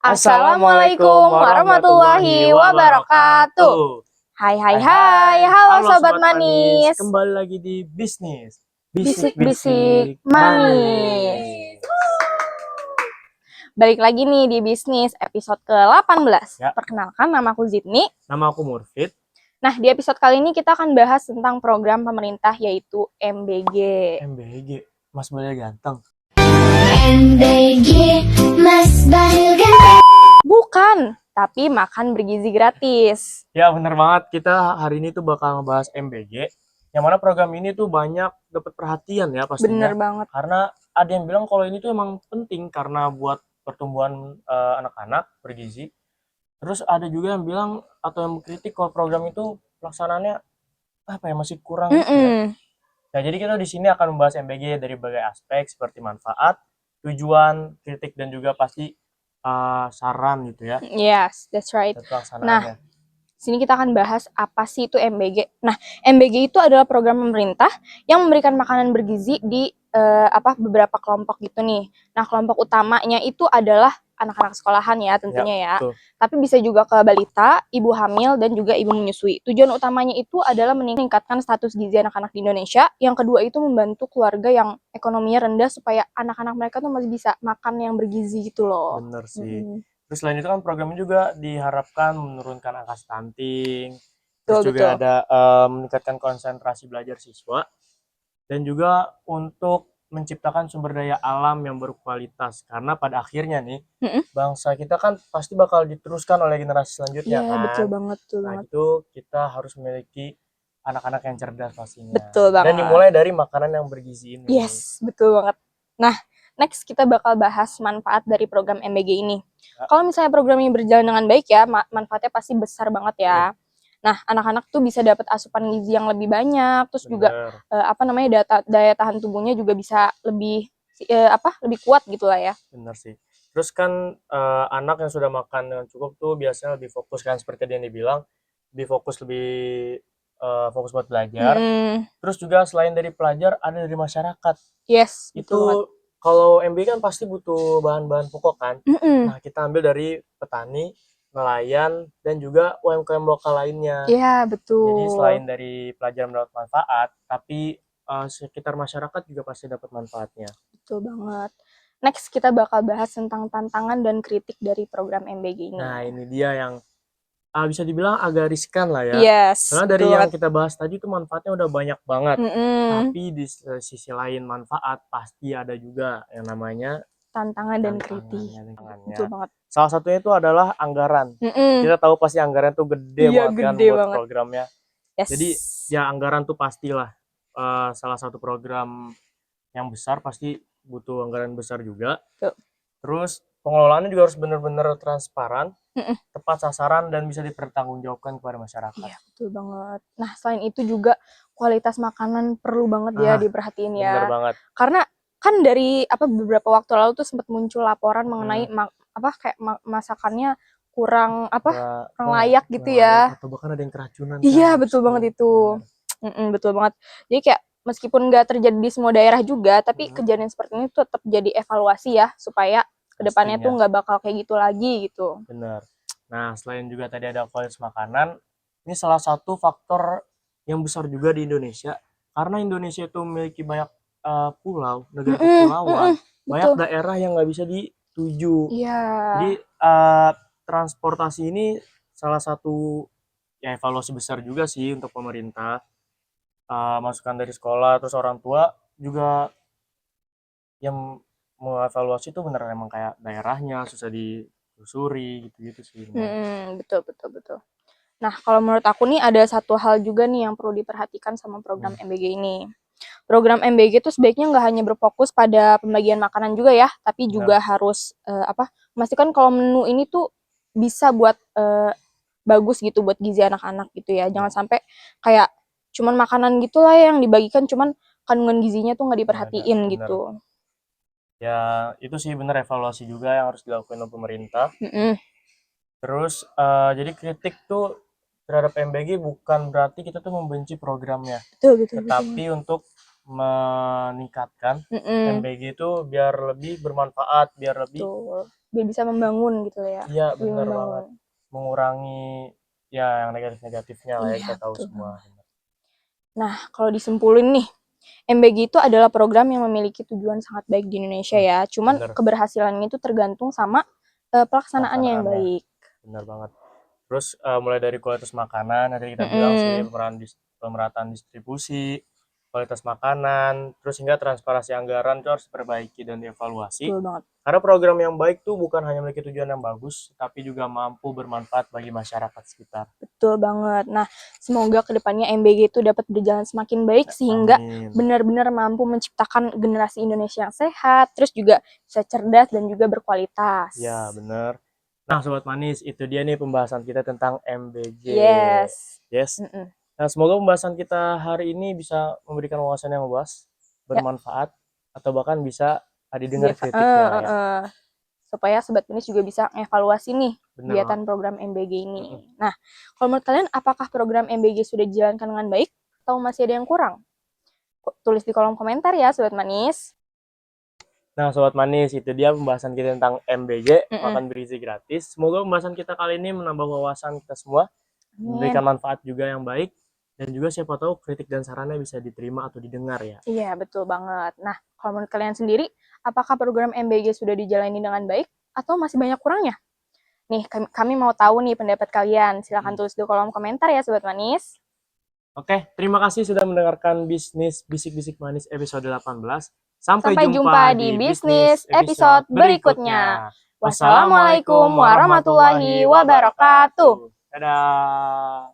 Assalamualaikum warahmatullahi wabarakatuh. Hai, halo Sobat Manis. Kembali lagi di bisnis. Bisik-bisik manis. Balik lagi nih di bisnis episode ke-18. Ya. Perkenalkan, namaku Zidni. Nama aku Murfid. Nah, di episode kali ini kita akan bahas tentang program pemerintah yaitu MBG. MBG, Mas Balil Ganteng. MBG Mas Balil Ganteng. Bukan, tapi makan bergizi gratis. Ya bener banget, kita hari ini tuh bakal ngebahas MBG. Yang mana program ini tuh banyak dapat perhatian ya pastinya. Bener banget. Karena ada yang bilang kalau ini tuh emang penting karena buat pertumbuhan anak-anak bergizi. Terus ada juga yang bilang atau yang mengkritik kalau program itu pelaksanaannya masih kurang gitu ya. Nah, jadi kita di sini akan membahas MBG dari berbagai aspek seperti manfaat, tujuan, kritik dan juga pasti saran gitu ya. Yes, that's right. Pelaksanaannya. Sini kita akan bahas apa sih itu MBG. Nah, MBG itu adalah program pemerintah yang memberikan makanan bergizi di beberapa kelompok gitu nih. Nah, kelompok utamanya itu adalah anak-anak sekolahan ya tentunya ya. Betul. Tapi bisa juga ke balita, ibu hamil dan juga ibu menyusui. Tujuan utamanya itu adalah meningkatkan status gizi anak-anak di Indonesia. Yang kedua itu membantu keluarga yang ekonominya rendah supaya anak-anak mereka tuh masih bisa makan yang bergizi gitu loh. Bener sih. Terus selain itu kan program ini juga diharapkan menurunkan angka stunting. Terus juga ada meningkatkan konsentrasi belajar siswa. Dan juga untuk menciptakan sumber daya alam yang berkualitas. Karena pada akhirnya nih, bangsa kita kan pasti bakal diteruskan oleh generasi selanjutnya kan. Betul banget. Nah itu kita harus memiliki anak-anak yang cerdas pastinya. Betul banget. Dan dimulai dari makanan yang bergizi ini. Yes, betul banget. Nah, next kita bakal bahas manfaat dari program MBG ini. Kalau misalnya program ini berjalan dengan baik ya, manfaatnya pasti besar banget ya. Nah, anak-anak tuh bisa dapat asupan gizi yang lebih banyak, terus juga daya tahan tubuhnya juga bisa lebih lebih kuat gitu lah ya. Bener sih. Terus kan anak yang sudah makan dengan cukup tuh biasanya lebih fokus kan seperti yang dibilang, lebih fokus buat belajar. Terus juga selain dari pelajar ada dari masyarakat. Yes, itu kalau MBG kan pasti butuh bahan-bahan pokok kan. Nah, kita ambil dari petani, nelayan dan juga UMKM lokal lainnya. Iya, betul. Jadi selain dari pelajar mendapat manfaat, tapi sekitar masyarakat juga pasti dapat manfaatnya. Betul banget. Next kita bakal bahas tentang tantangan dan kritik dari program MBG ini. Nah, ini dia yang bisa dibilang agak riskan lah ya. Yes. Karena dari yang kita bahas tadi tuh manfaatnya udah banyak banget. Tapi di sisi lain manfaat pasti ada juga yang namanya tantangan dan kritik. Betul banget. Salah satunya itu adalah anggaran. Kita tahu pasti anggaran tuh gede banget kan buat programnya. Yes. Jadi ya anggaran tuh pastilah salah satu program yang besar pasti butuh anggaran besar juga. Terus pengelolaannya juga harus benar-benar transparan, tepat sasaran dan bisa dipertanggungjawabkan kepada masyarakat. Iya, betul banget. Nah, selain itu juga kualitas makanan perlu banget ya diperhatiin ya. Bener banget. Karena kan dari beberapa waktu lalu tuh sempat muncul laporan mengenai masakannya kurang layak gitu ya. Atau bahkan ada yang keracunan. Iya, betul banget itu. Betul banget. Jadi kayak meskipun nggak terjadi di semua daerah juga, tapi kejadian seperti ini tuh tetap jadi evaluasi ya supaya kedepannya tuh nggak bakal kayak gitu lagi gitu. Bener. Nah, selain juga tadi ada kualitas makanan, ini salah satu faktor yang besar juga di Indonesia. Karena Indonesia itu memiliki banyak pulau, negara kepulauan, banyak daerah yang nggak bisa dituju. Jadi transportasi ini salah satu ya evaluasi besar juga sih untuk pemerintah. Masukan dari sekolah terus orang tua juga yang mau evaluasi itu bener emang kayak daerahnya susah ditelusuri gitu sih. Betul. Nah, kalau menurut aku nih ada satu hal juga nih yang perlu diperhatikan sama program MBG ini. Program MBG itu sebaiknya nggak hanya berfokus pada pembagian makanan juga ya, tapi juga harus memastikan kalau menu ini tuh bisa buat bagus gitu buat gizi anak-anak gitu ya. Jangan sampai kayak cuman makanan gitulah yang dibagikan, cuman kandungan gizinya tuh nggak diperhatiin gitu. Ya itu sih bener evaluasi juga yang harus dilakukan oleh pemerintah. Terus jadi kritik tuh terhadap MBG bukan berarti kita tuh membenci programnya. Tetapi untuk meningkatkan MBG itu biar lebih bermanfaat, biar lebih biar bisa membangun gitu ya. Iya, Lebih benar membangun. banget. Mengurangi ya yang negatif-negatifnya lah ya, Iya, kita tahu betul. semua. Nah, kalau disimpulin nih, MBG itu adalah program yang memiliki tujuan sangat baik di Indonesia ya. Cuman bener. keberhasilannya itu tergantung sama pelaksanaannya yang Pelaksanaannya. baik. Benar banget. Terus mulai dari kualitas makanan, nanti kita bilang sih pemerataan distribusi, kualitas makanan, terus hingga transparansi anggaran itu harus diperbaiki dan dievaluasi. Betul banget. Karena program yang baik tuh bukan hanya memiliki tujuan yang bagus, tapi juga mampu bermanfaat bagi masyarakat sekitar. Betul banget. Nah, semoga kedepannya MBG itu dapat berjalan semakin baik sehingga Amin. benar-benar mampu menciptakan generasi Indonesia yang sehat, terus juga bisa cerdas dan juga berkualitas. Ya, bener. Nah, Sobat Manis, itu dia nih pembahasan kita tentang MBG. Yes. Yes. Mm-mm. Nah, semoga pembahasan kita hari ini bisa memberikan wawasan yang luas, bermanfaat, atau bahkan bisa didengar kritiknya lah ya. Supaya Sobat Manis juga bisa evaluasi nih Bener kegiatan program MBG ini. Nah, kalau menurut kalian apakah program MBG sudah dijalankan dengan baik atau masih ada yang kurang? Tulis di kolom komentar ya Sobat Manis. Nah, Sobat Manis, itu dia pembahasan kita tentang MBG, Mm-mm. makan bergizi gratis. Semoga pembahasan kita kali ini menambah wawasan kita semua, memberikan manfaat juga yang baik, dan juga siapa tahu kritik dan sarannya bisa diterima atau didengar ya. Iya, betul banget. Nah, kalau menurut kalian sendiri, apakah program MBG sudah dijalani dengan baik atau masih banyak kurangnya? Nih, kami mau tahu nih pendapat kalian. Silahkan tulis di kolom komentar ya Sobat Manis. Oke, terima kasih sudah mendengarkan Bisnis Bisik-Bisik Manis episode 18. Sampai jumpa di bisnis episode berikutnya. Wassalamualaikum warahmatullahi wabarakatuh. Dadah.